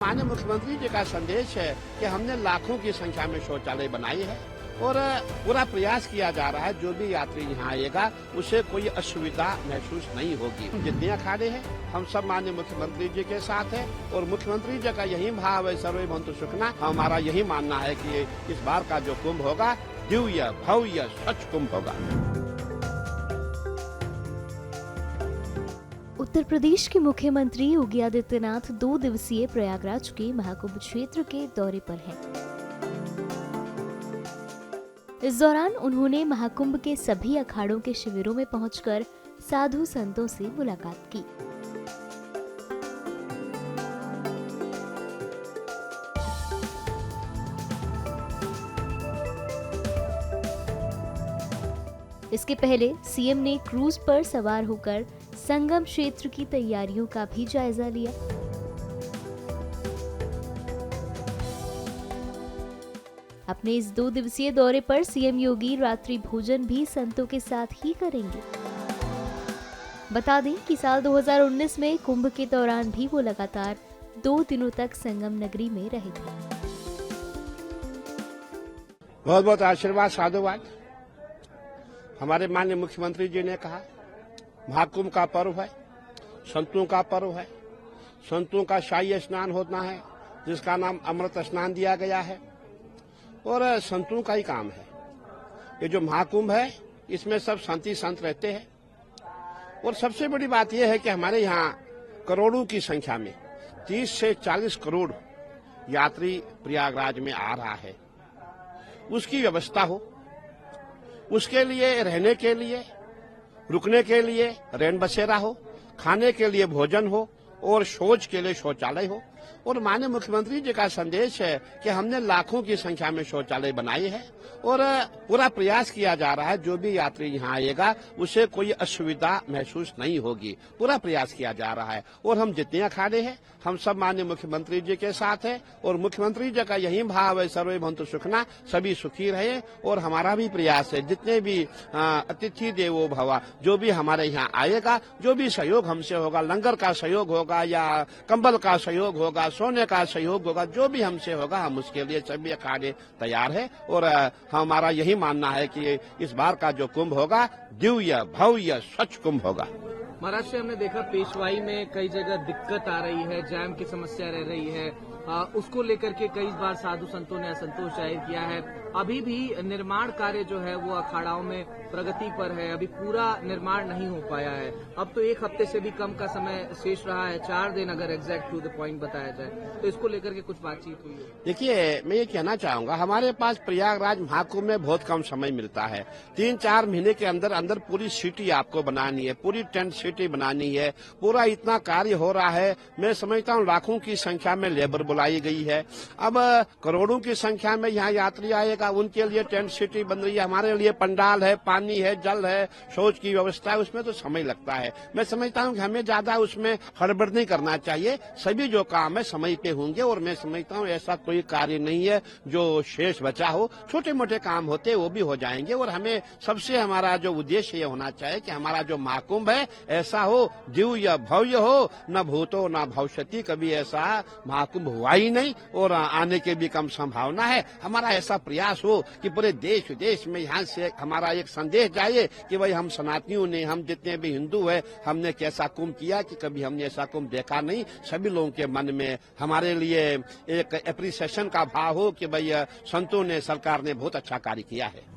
माननीय मुख्यमंत्री जी का संदेश है कि हमने लाखों की संख्या में शौचालय बनाए हैं और पूरा प्रयास किया जा रहा है जो भी यात्री यहाँ आएगा उसे कोई असुविधा महसूस नहीं होगी। जितने अखाड़े हैं हम सब माननीय मुख्यमंत्री जी के साथ हैं और मुख्यमंत्री जी का यही भाव है सर्वे भवन्तु सुखिनः। हमारा यही मानना है कि इस बार का जो कुंभ होगा दिव्य भव्य स्वच्छ कुंभ होगा। उत्तर प्रदेश के मुख्यमंत्री योगी आदित्यनाथ 2 दिवसीय प्रयागराज के महाकुंभ क्षेत्र के दौरे पर हैं। इस दौरान उन्होंने महाकुंभ के सभी अखाड़ों के शिविरों में पहुंचकर साधु संतों से मुलाकात की। इसके पहले सीएम ने क्रूज पर सवार होकर संगम क्षेत्र की तैयारियों का भी जायजा लिया। अपने इस 2 दिवसीय दौरे पर सीएम योगी रात्रि भोजन भी संतों के साथ ही करेंगे। बता दें कि साल 2019 में कुंभ के दौरान भी वो लगातार 2 दिनों तक संगम नगरी में रहे थे। बहुत बहुत आशीर्वाद साधुवाद। हमारे माननीय मुख्यमंत्री जी ने कहा महाकुंभ का पर्व है, संतों का पर्व है, संतों का शाही स्नान होना है जिसका नाम अमृत स्नान दिया गया है और संतों का ही काम है। ये जो महाकुंभ है इसमें सब संती संत रहते हैं और सबसे बड़ी बात यह है कि हमारे यहाँ करोड़ों की संख्या में 30 से 40 करोड़ यात्री प्रयागराज में आ रहा है। उसकी व्यवस्था हो, उसके लिए रहने के लिए, रुकने के लिए रैन बसेरा हो, खाने के लिए भोजन हो और शौच के लिए शौचालय हो। और माननीय मुख्यमंत्री जी का संदेश है कि हमने लाखों की संख्या में शौचालय बनाए हैं और पूरा प्रयास किया जा रहा है जो भी यात्री यहाँ आएगा उसे कोई असुविधा महसूस नहीं होगी। पूरा प्रयास किया जा रहा है और हम जितने अखाड़े हैं हम सब माननीय मुख्यमंत्री जी के साथ हैं और मुख्यमंत्री जी का यही भाव है सर्वे भवन्तु सुखिनः, सभी सुखी रहे। और हमारा भी प्रयास है जितने भी अतिथि देवो भव, जो भी हमारे यहाँ आएगा, जो भी सहयोग हमसे होगा, लंगर का सहयोग होगा या कंबल का सहयोग होगा, सोने का सहयोग होगा, जो भी हमसे होगा हम उसके लिए सभी अखाड़े तैयार है। और हमारा यही मानना है कि इस बार का जो कुंभ होगा दिव्य भव्य स्वच्छ कुंभ होगा। महाराष्ट्र में हमने देखा पेशवाई में कई जगह दिक्कत आ रही है, जैम की समस्या रह रही है, उसको लेकर के कई बार साधु संतों ने असंतोष जाहिर किया है। अभी भी निर्माण कार्य जो है वो अखाड़ाओं में प्रगति पर है, अभी पूरा निर्माण नहीं हो पाया है। अब तो 1 हफ्ते से भी कम का समय शेष रहा है, 4 दिन अगर एग्जैक्ट टू द पॉइंट बताया जाए तो इसको लेकर के कुछ बातचीत हुई है। देखिए, मैं ये कहना चाहूंगा हमारे पास प्रयागराज महाकुंभ में बहुत कम समय मिलता है। 3-4 महीने के अंदर अंदर पूरी सिटी आपको बनानी है, पूरी टेंट सिटी बनानी है, पूरा इतना कार्य हो रहा है। मैं समझता हूँ लाखों की संख्या में लेबर बुलाई गई है। अब करोड़ों की संख्या में यहाँ यात्री आएगा, उनके लिए टेंट सिटी बन रही है, हमारे लिए पंडाल है, पानी है, जल है, शौच की व्यवस्था है, उसमें तो समय लगता है। मैं समझता हूँ कि हमें ज्यादा उसमें हड़बड़ नहीं करना चाहिए। सभी जो काम है समय पे होंगे और मैं समझता हूँ ऐसा कोई कार्य नहीं है जो शेष बचा हो। छोटे मोटे काम होते वो भी हो जाएंगे और हमें सबसे हमारा जो उद्देश्य ये होना चाहिए कि हमारा जो महाकुंभ है ऐसा हो दिव्य भव्य हो, न भूतो न भविष्यति। कभी ऐसा महाकुंभ हुआ ही नहीं और आने के भी कम संभावना है। हमारा ऐसा प्रयास हो कि पूरे देश विदेश में यहाँ से हमारा एक संदेश जाए कि भाई हम सनातनियों ने, हम जितने भी हिंदू है, हमने कैसा कुंभ किया कि कभी हमने ऐसा कुंभ देखा नहीं। सभी लोगों के मन में हमारे लिए एक एप्रिसिएशन का भाव हो कि भाई संतों ने, सरकार ने बहुत अच्छा कार्य किया है।